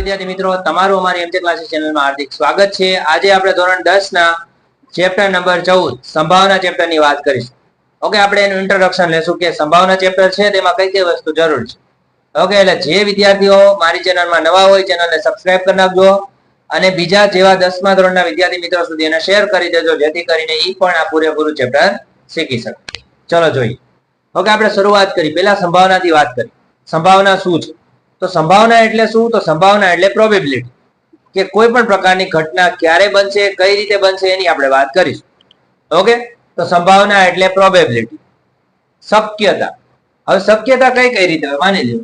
વિદ્યાર્થી મિત્રો, તમારું અમારી એમજે ક્લાસીસ ચેનલમાં હાર્દિક સ્વાગત છે। આજે આપણે ધોરણ 10 ના ચેપ્ટર નંબર 14 સંભાવના ચેપ્ટરની વાત કરીશું। ઓકે, આપણે એનું ઇન્ટ્રોડક્શન લેશું કે સંભાવના ચેપ્ટર છે તેમાં કઈ કઈ વસ્તુ જરૂર છે। ઓકે, એટલે જે વિદ્યાર્થીઓ મારી ચેનલમાં નવા હોય ચેનલને સબસ્ક્રાઇબ કરી નાખજો અને બીજા જેવા 10મા ધોરણના વિદ્યાર્થી મિત્રો સુધી એને શેર કરી દેજો, જેથી કરીને ઈ પણ આ પૂરેપૂરું ચેપ્ટર શીખી શકે। ચલો જોઈએ। ઓકે, આપણે શરૂઆત કરી, પહેલા સંભાવનાથી વાત કરી। સંભાવના શું છે? તો સંભાવના એટલે શું? તો સંભાવના એટલે પ્રોબેબિલિટી, કે કોઈ પણ પ્રકારની ઘટના ક્યારે બનશે, કઈ રીતે બનશે એની આપણે વાત કરીશું। ઓકે, તો સંભાવના એટલે પ્રોબેબિલિટી, શક્યતા। હવે શક્યતા કઈ કઈ રીતે હોય? માની લો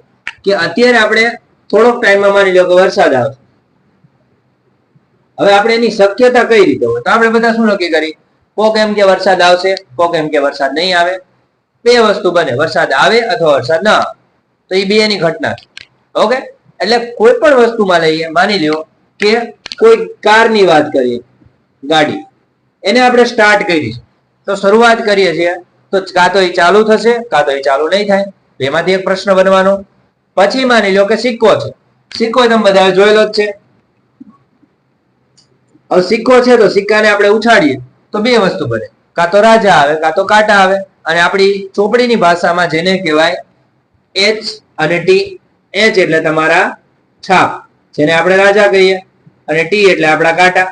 કે અત્યારે આપણે થોડોક ટાઈમમાં માની લો કે વરસાદ આવશે। હવે આપણે એની શક્યતા કઈ રીતે હોય? તો આપણે બધા શું નક્કી કરી? કોક એમ કે વરસાદ આવશે, કોક એમ કે વરસાદ નહીં આવે। બે વસ્તુ બને, વરસાદ આવે અથવા વરસાદ ના આવે, તો એ બે એની ઘટના છે। ઓકે, એટલે કોઈ પણ વસ્તુમાં લઈએ, માની લ્યો કે કોઈ કારની વાત કરીએ, ગાડી, એને આપણે સ્ટાર્ટ કરી તો શરૂઆત કરીએ છીએ તો કાં તો એ ચાલુ થશે કાં તો એ ચાલુ નહીં થાય, એમાંથી એક પ્રશ્ન બનવાનો। પછી માની લો કે સિક્કો છે, સિક્કો તમે બધા જોયેલો જ છે। હવે સિક્કો છે તો સિક્કાને આપણે ઉછાળીએ તો બે વસ્તુ બને, કાં તો રાજા આવે કાં તો કાંટા આવે। અને આપણી ચોપડીની ભાષામાં જેને કહેવાય એચ અને ટી। એચ એટલે તમારા છાપ, જેને આપણે રાજા કહીએ, અને ટી એટલે આપણા કાંટા।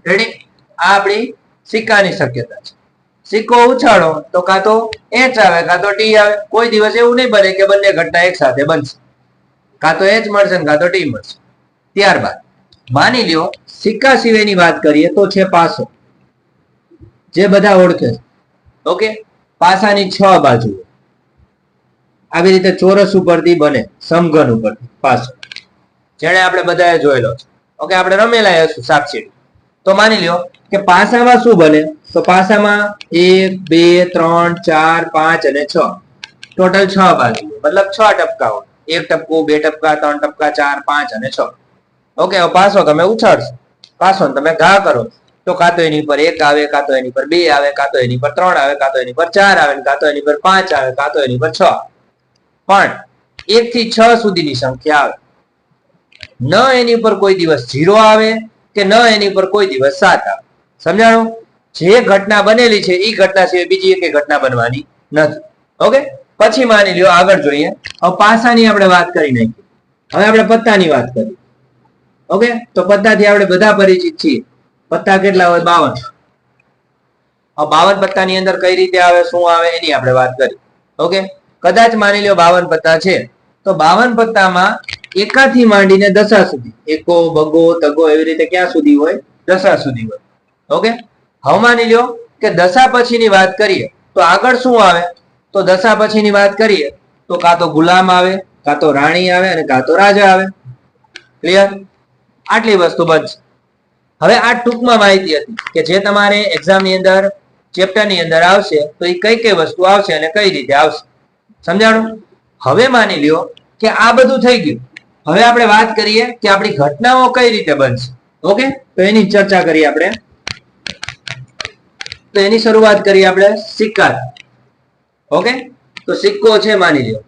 રેડી? આ આપણી સિક્કાની શક્યતા છે। સિક્કો ઉછાળો તો કાં તો એચ આવે કાં તો ટી આવે। કોઈ દિવસ એવું નહીં બને કે બંને ઘટના એક સાથે બનશે, કાં તો એચ મળશે ને કાં તો ટી મળશે। ત્યારબાદ માની લ્યો સિક્કા સિવાયની વાત કરીએ તો છે પાસો, જે બધા ઓળખે છે। ઓકે, પાસાની 6 બાજુ, આવી રીતે ચોરસ ઉપરથી બને, સમઘન ઉપરથી પાસો, જેને આપણે બધાએ જોયેલો છે। ઓકે, આપણે રમેલા હશું સાપસીડી। તો માની લ્યો કે પાસામાં શું બને? તો પાસામાં 1 2 3 4 5 અને 6, ટોટલ 6 બાજુ, મતલબ 6 ટપકાઓ, 1 ટપકું, 2 ટપકા, 3 ટપકા, 4 5 અને 6। ઓકે, પાસો તમે ઉછાળશો, પાસો તમે ઘા કરો તો કાં તો એની પર 1 આવે, કાં તો એની પર 2 આવે, કાં તો એની પર 3 આવે, કાં તો એની પર 4 આવે, કાં તો એની પર 5 આવે, કાં તો એની પર 6। પણ 1 થી 6 સુધીની સંખ્યા આવે, ન એની પર કોઈ દિવસ 0 આવે કે ન એની પર કોઈ દિવસ 7 આવે। સમજાણું? જે ઘટના બનેલી છે એ ઘટના સિવાય બીજી એક ઘટના બનવાની નથી। ઓકે, પછી માની લ્યો આગળ જોઈએ। હવે પાસાની આપણે વાત કરી નાખી, હવે આપણે પત્તાની વાત કરી। ઓકે, તો પત્તાથી આપણે બધા પરિચિત છીએ। પત્તા કેટલા હોય? 52। હવે 52 પત્તાની અંદર કઈ રીતે આવે, શું આવે એની આપણે વાત કરી। ઓકે, કદાચ માની લો 52 પત્તા છે તો 52 પત્તામાં એકાથી માંડીને દશા સુધી, એકો બગો તગો એવી રીતે ક્યાં સુધી હોય? દશા સુધી હોય। ઓકે, હવે માની લો કે દશા પછીની વાત કરીએ તો આગળ શું આવે? તો દશા પછીની વાત કરીએ તો કાં તો ગુલામ આવે, કાં તો રાણી આવે અને કાં તો રાજા આવે। ક્લિયર? આટલી વસ્તુ બનશે। હવે આ ટૂંકમાં માહિતી હતી કે જે તમારે એક્ઝામની અંદર ચેપ્ટરની અંદર આવશે તો એ કઈ કઈ વસ્તુ આવશે અને કઈ રીતે આવશે, સમજાણું? હવે માની લ્યો કે આ બધું થઈ ગયું, હવે આપણે વાત કરીએ કે આપણી ઘટનાઓ કઈ રીતે બનશે। ઓકે, તો એની ચર્ચા કરીએ આપણે। તો એની શરૂઆત કરીએ આપણે સિક્કા। ઓકે, તો સિક્કો છે, માની લ્યો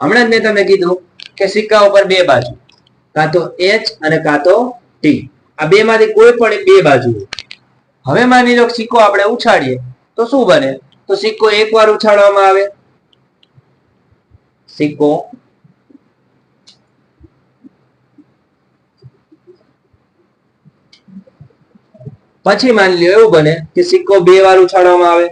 હમણાં જ મેં તમને કીધું કે સિક્કા ઉપર બે બાજુ, કાં તો એચ અને કાં તો ટી, આ બે માંથી કોઈ પણ બે બાજુ। હવે માની લો સિક્કો આપણે ઉછાળીએ તો શું બને? તો સિક્કો એકવાર ઉછાળવામાં આવે, સિક્કો પછી માની લ્યો એવું બને કે સિક્કો 2 વાર ઉછાળવામાં આવે,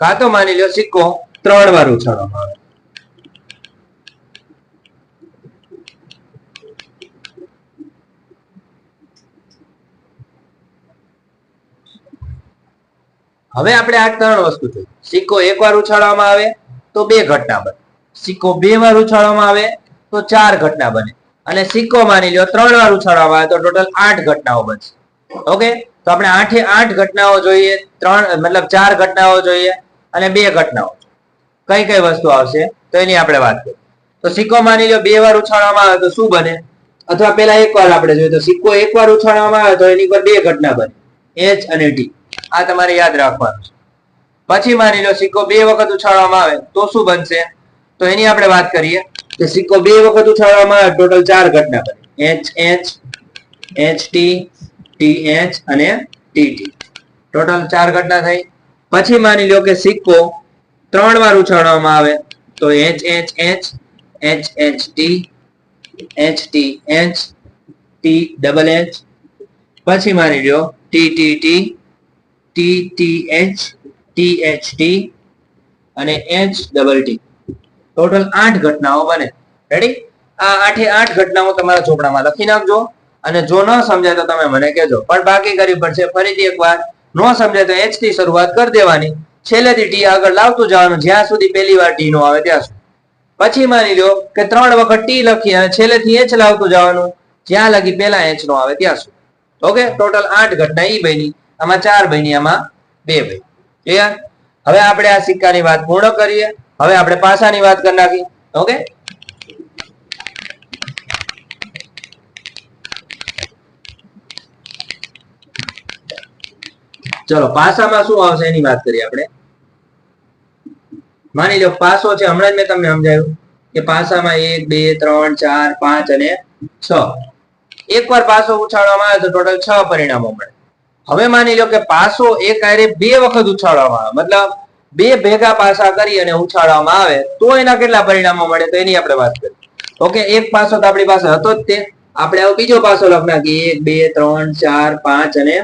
કાં તો માની લો સિક્કો 3 વાર ઉછાળવામાં આવે। હવે આપણે આ 3 વસ્તુ થઈ। સિક્કો 1 વાર ઉછાળવામાં આવે તો 2 ઘટના બને, સિક્કો 2 વાર ઉછાળવામાં આવે તો 4 ઘટના બને, અને સિક્કો માની લો 3 વાર ઉછાળવામાં આવે તો ટોટલ 8 ઘટનાઓ બનશે। ઓકે, તો આપણે 8 ઘટનાઓ જોઈએ, 3 મતલબ 4 ઘટનાઓ જોઈએ અને 2 ઘટનાઓ। કઈ કઈ વસ્તુ આવશે તો એની આપણે વાત કરીએ। તો સિક્કો માની લો 2 વાર ઉછાળવામાં આવે તો શું બને? અથવા પહેલા 1 વાર આપણે જોઈએ તો સિક્કો 1 વાર ઉછાળવામાં આવે તો એની પર 2 ઘટના બને, એચ અને ટી। આ તમારે યાદ રાખવાનું છે. પછી માની લો સિક્કો 2 વખત ઉછાળવામાં આવે તો શું બનશે? તો એની આપણે વાત કરીએ કે સિક્કો 2 વખત ઉછાળવામાં આવે ટોટલ 4 ઘટના બને. H H, H T, T H અને ટી ટી. ટોટલ 4 ઘટના થઈ. પછી માની લો કે સિક્કો 3 વાર ઉછાળવામાં આવે તો H H H, H H T, H T H, T double H. પછી માની લો T T T, T T H, T H T અને એચ ડબલ ટી. ટોટલ 8 ઘટનાઓ બને. રેડી? આ 8 ઘટનાઓ તમારા ચોપડામાં લખી નાખજો અને જો ન સમજાય તો તમે મને કહેજો, પણ બાકી કરવી પડશે. ફરીથી એકવાર ન સમજાય તો એચ થી શરૂઆત કરી દેવાની, છેલ્લેથી ટી આગળ લાવતું જવાનું જ્યાં સુધી પહેલી વાર ટી નો આવે ત્યાં સુધી. પછી માની લો કે 3 વખત ટી લખી અને છેલ્લેથી એચ લાવતું જવાનું જ્યાં લગી પહેલા એચ નો આવે ત્યાં સુધી. ઓકે, ટોટલ 8 ઘટના ઈ બની. આમાં 4 બની, આમાં 2 બની. ક્લિયર? હવે આપણે આ સિક્કાની વાત પૂર્ણ કરીએ. હવે આપણે પાસાની વાત કરી નાખી. ઓકે, ચલો પાસામાં શું આવશે એની વાત કરીએ આપણે. માની લો પાસો છે, હમણાં જ મેં તમને સમજાવ્યું કે પાસામાં 1 2 3 4 5 અને 6. એકવાર પાસો ઉછાળવામાં આવે તો ટોટલ 6 પરિણામો મળે. હવે માની લો કે પાસો એક આરે 2 વખત ઉછાળવામાં આવે, મતલબ 2 ભેગા પાસા કરી અને ઉછાળવામાં આવે તો એના કેટલા પરિણામો મળે તો એની આપણે વાત કરીએ. ઓકે, એક પાસો તો આપણી પાસે હતો જ તે, આપણે હવે બીજો પાસો લખ નાખીએ 1 2 3 4 5 અને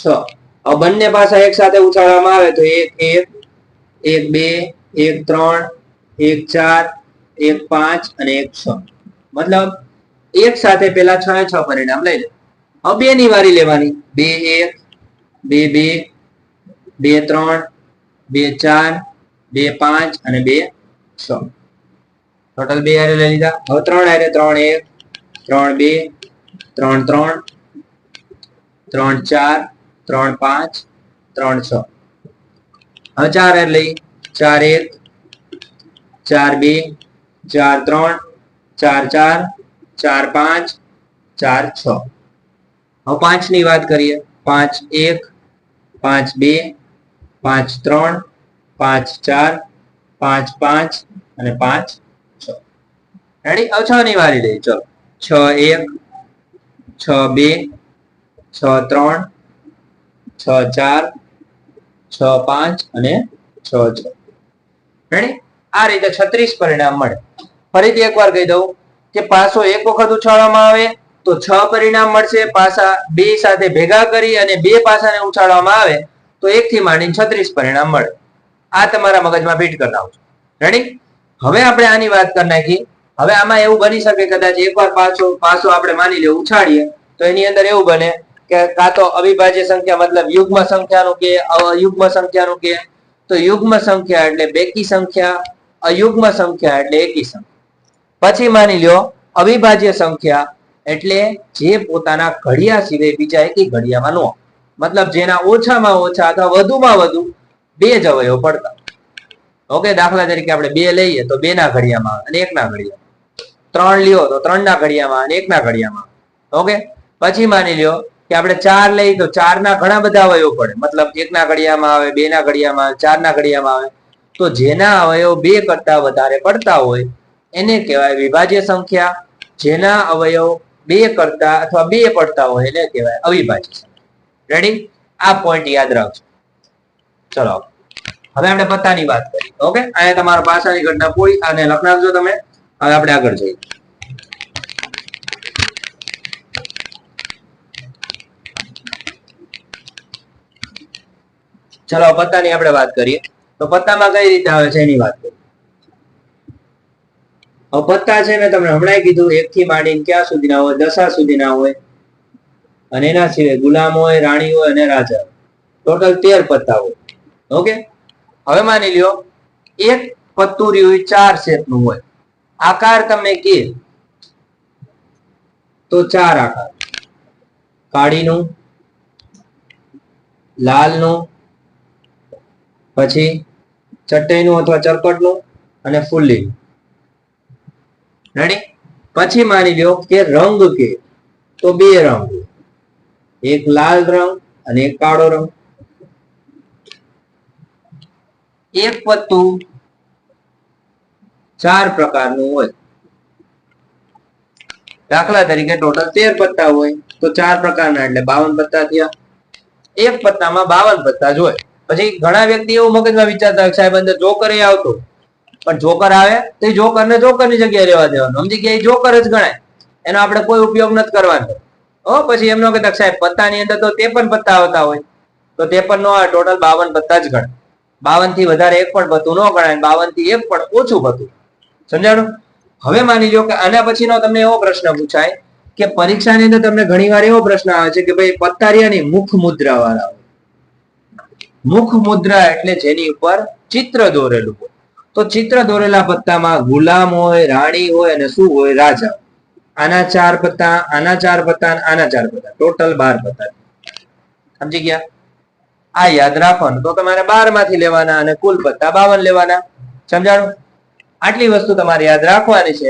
6. હવે બંને પાસા એક સાથે ઉછાળવામાં આવે તો 1 1 1 2 1 3 1 4 1 5 અને 1 6. મતલબ એક સાથે પેલા 6 પરિણામ લઈ લે. હવે 2 ની વારી લેવાની. 2 1 2 2 2 3 2 4 2 5 અને 2 6. ટોટલ 2 હારે લઈ લીધા. હવે 3 હારે 3 1 3 2 3 3 3 4 3 5 3 6. હવે 4 હારે લઈ 4 1 4 2 4 3 4 4 4 5 4 6. હવે 5 ની વાત કરીએ. 5 1 5 2 5 3 5 4 5 5 અને 5 6. રેડી? હવે 6 ની વારી લઈએ. ચલો 6 1 6 2 6 3 6 4 6 5 અને 6 6. રેડી? આ રીતે 36 પરિણામ મળે. ફરીથી એકવાર કહી દઉં કે પાસો એક વખત ઉછાળવામાં આવે તો 6 પરિણામ મળશે. પાસા 2 સાથે ભેગા કરી અને 2 પાસાને ઉછાળવામાં આવે તો 1 થી માંડીને 36 પરિણામ મળે. આ તમારા મગજમાં ફિટ કરી નાખજો. રેડી? હવે આપણે આની વાત કરી નાખી. હવે આમાં એવું બની શકે કદાચ એકવાર પાસો આપણે માની લે ઉછાળીએ તો એની અંદર એવું બને કે કાં તો અવિભાજ્ય સંખ્યા મતલબ યુગ્મ સંખ્યાનું કે અયુગ્મ સંખ્યાનું કે. તો યુગ્મ સંખ્યા એટલે બેકી સંખ્યા, અયુગ્મ સંખ્યા એટલે એકી સંખ્યા. પછી માની લ્યો અવિભાજ્ય સંખ્યા એટલે જે પોતાના ઘડિયા સિવાય બીજા એકી ઘડિયામાં ન, મતલબ જેના ઓછામાં ઓછા અથવા વધુમાં વધુ 2 જ અવયવ પડતા. ઓકે, દાખલા તરીકે આપણે 2 લઈએ તો 2 ના ઘડિયામાં અને 1 ના ઘડિયામાં. 3 લ્યો તો 3 ના ઘડિયામાં અને 1 ના ઘડિયામાં. ઓકે, પછી માની લ્યો કે આપણે 4 લઈએ તો 4 ના ઘણા બધા અવયવ પડે, મતલબ 1 ના ઘડિયામાં આવે, 2 ના ઘડિયામાં, 4 ના ઘડિયામાં આવે. તો જેના અવયવ 2 કરતા વધારે પડતા હોય એને કહેવાય વિભાજ્ય સંખ્યા. જેના અવયવ 2 કરતા અથવા 2 પડતા હોય એને કહેવાય અવિભાજ્ય સંખ્યા. રેડી? આ પોઈન્ટ યાદ રાખજો. ચલો હવે આપણે પત્તાની વાત કરીએ. ઓકે, અહીંયા તમારો પાસાની ઘટના પૂરી અને લખ નાખજો તમે. હવે આપણે આગળ જઈએ. ચલો પત્તાની આપણે વાત કરીએ. તો પત્તામાં કઈ રીતે આવે છે એની વાત કરીએ. પત્તા છે મેં તમને હમણાં કીધું 1 થી માંડીને ક્યાં સુધીના હોય? દશા સુધીના હોય. અને એના સિવાય ગુલામ હોય, રાણી હોય અને રાજા. ટોટલ 13 પત્તા હોય. ઓકે, હવે માની લ્યો એક પત્તું રહ્યું 4 શેપનું હોય. આકાર તમને કે તો 4 આકાર: કાળીનું, લાલનું, પછી ચટ્ટઈનું અથવા ચરકટનું અને ફુલ્લીનું. રેડી? પછી માની લ્યો કે રંગ કે તો 2 રંગ, એક લાલ રંગ અને એક કાળો રંગ. એક પત્તું 4 પ્રકારનું હોય. દાખલા તરીકે ટોટલ 13 પત્તા હોય તો 4 પ્રકારના એટલે 52 પત્તા થયા. એક પત્તામાં 52 પત્તા જ હોય. પછી ઘણા વ્યક્તિ એવું મગજમાં વિચારતા હોય સાહેબ અંદર જોકર એ આવતો, પણ જોકર આવે તો એ જોકર ને જોકર ની જગ્યાએ રહેવા દેવાનું, સમજી ગયા? એ જોકર જ ગણાય, એનો આપણે કોઈ ઉપયોગ નથી કરવાનો. પછી એમનો કહેતા સાહેબ પત્તાની અંદર તો 53 પત્તા આવતા હોય, તો 53 નો ટોટલ 52 પત્તા જ ગણાય. 52 થી વધારે એક પણ પત્તું ન ગણાય, 52 થી એક પણ ઓછું પત્તું. સમજાણું? હવે માની લો કે આના પછીનો તમને એવો પ્રશ્ન પૂછાય કે પરીક્ષાની અંદર તમને ઘણીવાર એવો પ્રશ્ન આવે છે કે ભાઈ પત્તારિયાની મુખ મુદ્રા વાળા. મુખ મુદ્રા એટલે જેની ઉપર ચિત્ર દોરેલું હોય. તો ચિત્ર દોરેલા પત્તામાં ગુલામ હોય, રાણી હોય અને શું હોય? રાજા. આના 4 પત્તા, આના 4 પત્તા, આના 4 પત્તા, ટોટલ 12 પત્તા. સમજી ગયા? આ યાદ રાખવાનું. તો તમારે 12 માંથી લેવાના અને કુલ પત્તા 52 લેવાના. સમજાણું? આટલી વસ્તુ તમારે યાદ રાખવાની છે.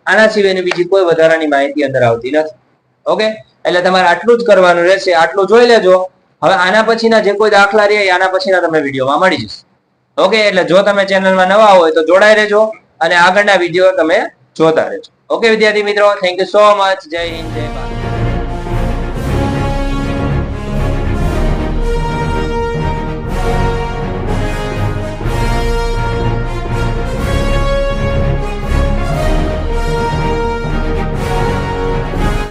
આના સિવાયની બીજી કોઈ વધારાની માહિતી અંદર આવતી નથી. ઓકે, એટલે તમારે આટલું જ કરવાનું રહેશે. આટલું જોઈ લેજો. હવે આના પછીના જે કોઈ દાખલા રહે આના પછીના તમને વિડીયોમાં મળી જશે. ઓકે, એટલે જો તમે ચેનલમાં નવા હોય તો જોડાઈ રહેજો અને આગળના વિડીયો તમે જોતા રહેજો. ઓકે વિદ્યાર્થી મિત્રો, થેન્ક યુ સો મચ. જય હિન્દ, જય ભારત.